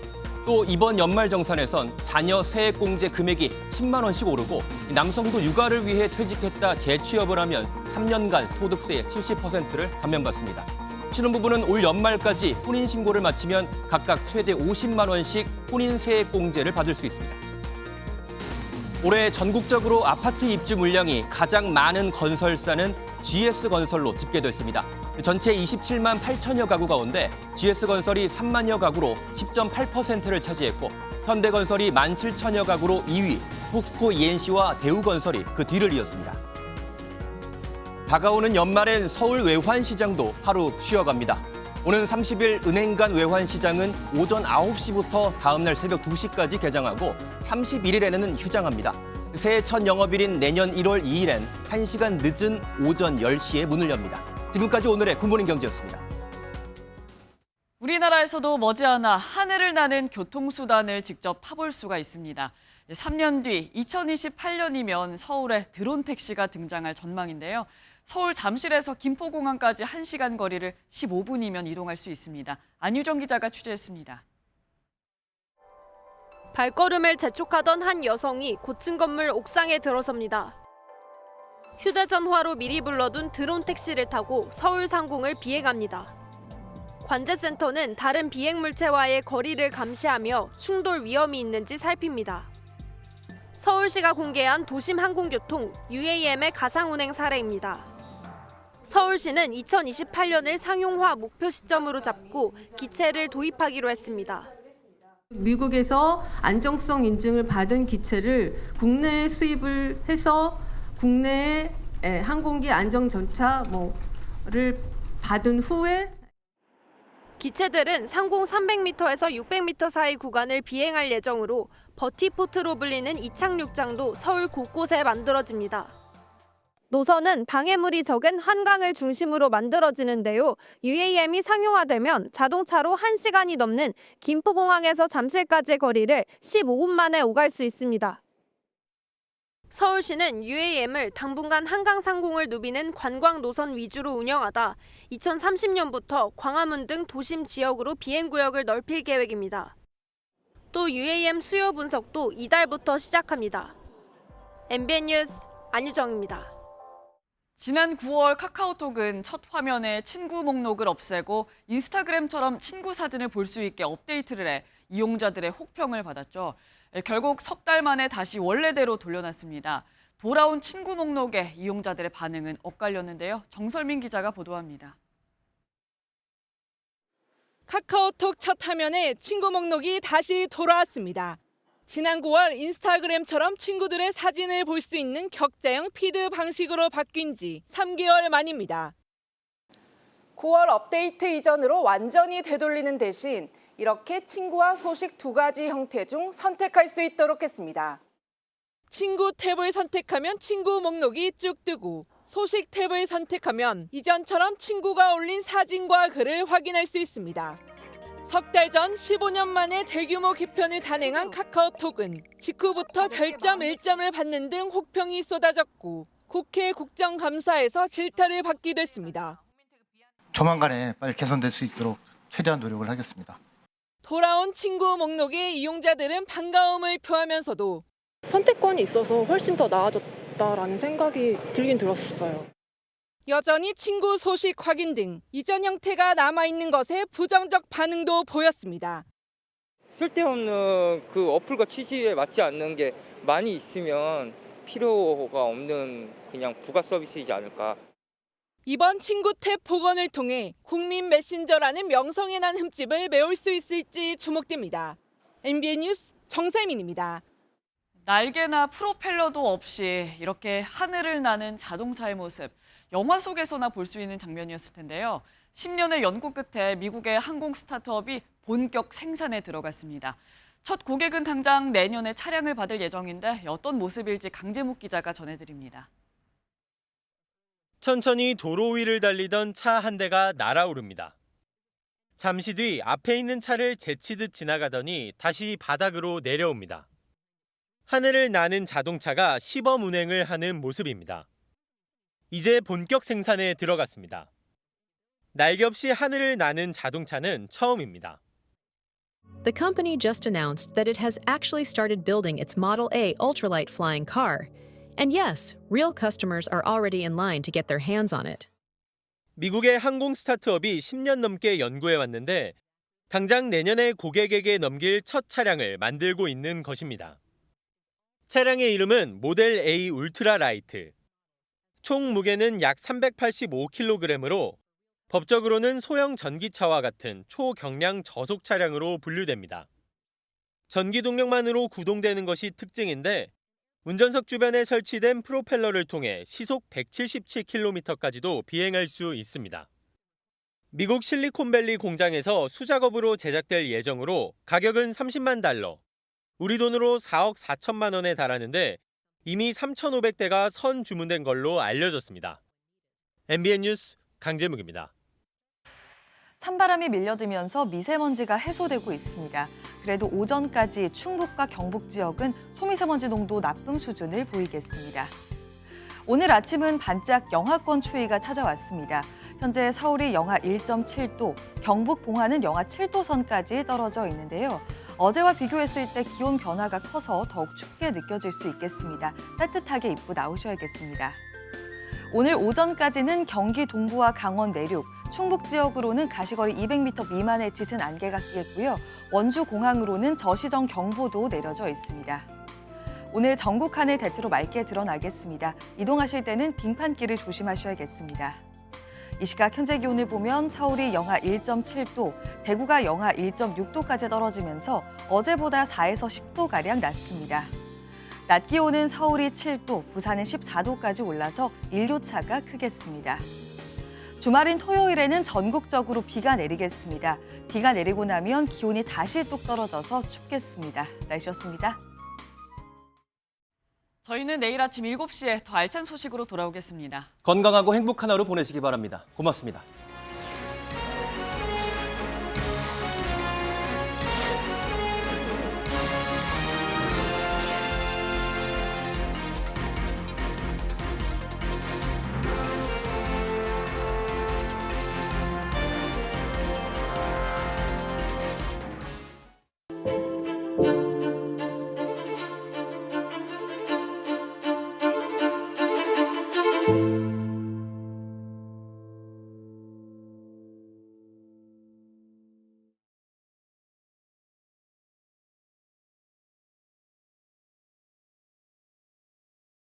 또 이번 연말정산에선 자녀 세액공제 금액이 10만 원씩 오르고 남성도 육아를 위해 퇴직했다 재취업을 하면 3년간 소득세의 70%를 감면받습니다. 신혼부부는 올 연말까지 혼인신고를 마치면 각각 최대 50만 원씩 혼인세액공제를 받을 수 있습니다. 올해 전국적으로 아파트 입주 물량이 가장 많은 건설사는 GS건설로 집계됐습니다. 전체 27만 8천여 가구 가운데 GS건설이 3만여 가구로 10.8%를 차지했고 현대건설이 17,000여 가구로 2위, 포스코 ENC와 대우건설이 그 뒤를 이었습니다. 다가오는 연말엔 서울 외환시장도 하루 쉬어갑니다. 오는 30일 은행간 외환시장은 오전 9시부터 다음 날 새벽 2시까지 개장하고 31일에는 휴장합니다. 새해 첫 영업일인 내년 1월 2일엔 1시간 늦은 오전 10시에 문을 엽니다. 지금까지 오늘의 굿모닝 경제였습니다. 우리나라에서도 머지않아 하늘을 나는 교통수단을 직접 타볼 수가 있습니다. 3년 뒤 2028년이면 서울에 드론 택시가 등장할 전망인데요. 서울 잠실에서 김포공항까지 1시간 거리를 15분이면 이동할 수 있습니다. 안유정 기자가 취재했습니다. 발걸음을 재촉하던 한 여성이 고층 건물 옥상에 들어섭니다. 휴대전화로 미리 불러둔 드론 택시를 타고 서울 상공을 비행합니다. 관제센터는 다른 비행 물체와의 거리를 감시하며 충돌 위험이 있는지 살핍니다. 서울시가 공개한 도심 항공교통 UAM의 가상 운행 사례입니다. 서울시는 2028년을 상용화 목표 시점으로 잡고 기체를 도입하기로 했습니다. 미국에서 안정성 인증을 받은 기체를 국내에 수입을 해서 국내에 항공기 안전정차를 받은 후에 기체들은 상공 300m에서 600m 사이 구간을 비행할 예정으로 버티포트로 불리는 이착륙장도 서울 곳곳에 만들어집니다. 노선은 방해물이 적은 한강을 중심으로 만들어지는데요. UAM이 상용화되면 자동차로 1시간이 넘는 김포공항에서 잠실까지의 거리를 15분 만에 오갈 수 있습니다. 서울시는 UAM을 당분간 한강 상공을 누비는 관광 노선 위주로 운영하다 2030년부터 광화문 등 도심 지역으로 비행구역을 넓힐 계획입니다. 또 UAM 수요 분석도 이달부터 시작합니다. MBN 뉴스 안유정입니다. 지난 9월 카카오톡은 첫 화면에 친구 목록을 없애고 인스타그램처럼 친구 사진을 볼 수 있게 업데이트를 해 이용자들의 혹평을 받았죠. 결국 석 달 만에 다시 원래대로 돌려놨습니다. 돌아온 친구 목록에 이용자들의 반응은 엇갈렸는데요. 정설민 기자가 보도합니다. 카카오톡 첫 화면에 친구 목록이 다시 돌아왔습니다. 지난 9월 인스타그램처럼 친구들의 사진을 볼 수 있는 격자형 피드 방식으로 바뀐 지 3개월 만입니다. 9월 업데이트 이전으로 완전히 되돌리는 대신 이렇게 친구와 소식 두 가지 형태 중 선택할 수 있도록 했습니다. 친구 탭을 선택하면 친구 목록이 쭉 뜨고 소식 탭을 선택하면 이전처럼 친구가 올린 사진과 글을 확인할 수 있습니다. 석 달 전 15년 만에 대규모 개편을 단행한 카카오톡은 직후부터 별점 1점을 받는 등 혹평이 쏟아졌고 국회 국정감사에서 질타를 받기도 했습니다. 조만간에 빨리 개선될 수 있도록 최대한 노력을 하겠습니다. 돌아온 친구 목록에 이용자들은 반가움을 표하면서도 선택권이 있어서 훨씬 더 나아졌다라는 생각이 들긴 들었어요. 여전히 친구 소식 확인 등 이전 형태가 남아있는 것에 부정적 반응도 보였습니다. 쓸데없는 그 어플과 취지에 맞지 않는 게 많이 있으면 필요가 없는 그냥 부가 서비스이지 않을까. 이번 친구 탭 복원을 통해 국민 메신저라는 명성에 난 흠집을 메울 수 있을지 주목됩니다. MBN 뉴스 정세민입니다. 날개나 프로펠러도 없이 이렇게 하늘을 나는 자동차의 모습, 영화 속에서나 볼 수 있는 장면이었을 텐데요. 10년의 연구 끝에 미국의 항공 스타트업이 본격 생산에 들어갔습니다. 첫 고객은 당장 내년에 차량을 받을 예정인데 어떤 모습일지 강재묵 기자가 전해드립니다. 천천히 도로 위를 달리던 차 한 대가 날아오릅니다. 잠시 뒤 앞에 있는 차를 제치듯 지나가더니 다시 바닥으로 내려옵니다. 하늘을 나는 자동차가 시범 운행을 하는 모습입니다. 이제 본격 생산에 들어갔습니다. 날개 없이 하늘을 나는 자동차는 처음입니다. The company just announced that it has actually started building its Model A ultralight flying car. And yes, real customers are already in line to get their hands on it. 미국의 항공 스타트업이 10년 넘게 연구해 왔는데 당장 내년에 고객에게 넘길 첫 차량을 만들고 있는 것입니다. 차량의 이름은 모델 A 울트라 라이트. 총 무게는 약 385kg으로 법적으로는 소형 전기차와 같은 초경량 저속 차량으로 분류됩니다. 전기 동력만으로 구동되는 것이 특징인데 운전석 주변에 설치된 프로펠러를 통해 시속 177km까지도 비행할 수 있습니다. 미국 실리콘밸리 공장에서 수작업으로 제작될 예정으로 가격은 $30만, 우리 돈으로 4억 4천만 원에 달하는데 이미 3,500대가 선 주문된 걸로 알려졌습니다. MBN 뉴스 강재묵입니다. 찬바람이 밀려들면서 미세먼지가 해소되고 있습니다. 그래도 오전까지 충북과 경북 지역은 초미세먼지 농도 나쁨 수준을 보이겠습니다. 오늘 아침은 반짝 영하권 추위가 찾아왔습니다. 현재 서울이 영하 1.7도, 경북 봉화는 영하 7도 선까지 떨어져 있는데요. 어제와 비교했을 때 기온 변화가 커서 더욱 춥게 느껴질 수 있겠습니다. 따뜻하게 입고 나오셔야겠습니다. 오늘 오전까지는 경기 동부와 강원 내륙, 충북 지역으로는 가시거리 200m 미만의 짙은 안개가 끼겠고요. 원주 공항으로는 저시정 경보도 내려져 있습니다. 오늘 전국 하늘 대체로 맑게 드러나겠습니다. 이동하실 때는 빙판길을 조심하셔야겠습니다. 이 시각 현재 기온을 보면 서울이 영하 1.7도, 대구가 영하 1.6도까지 떨어지면서 어제보다 4에서 10도가량 낮습니다. 낮 기온은 서울이 7도, 부산은 14도까지 올라서 일교차가 크겠습니다. 주말인 토요일에는 전국적으로 비가 내리겠습니다. 비가 내리고 나면 기온이 다시 뚝 떨어져서 춥겠습니다. 날씨였습니다. 저희는 내일 아침 7시에 더 알찬 소식으로 돌아오겠습니다. 건강하고 행복한 하루 보내시기 바랍니다. 고맙습니다.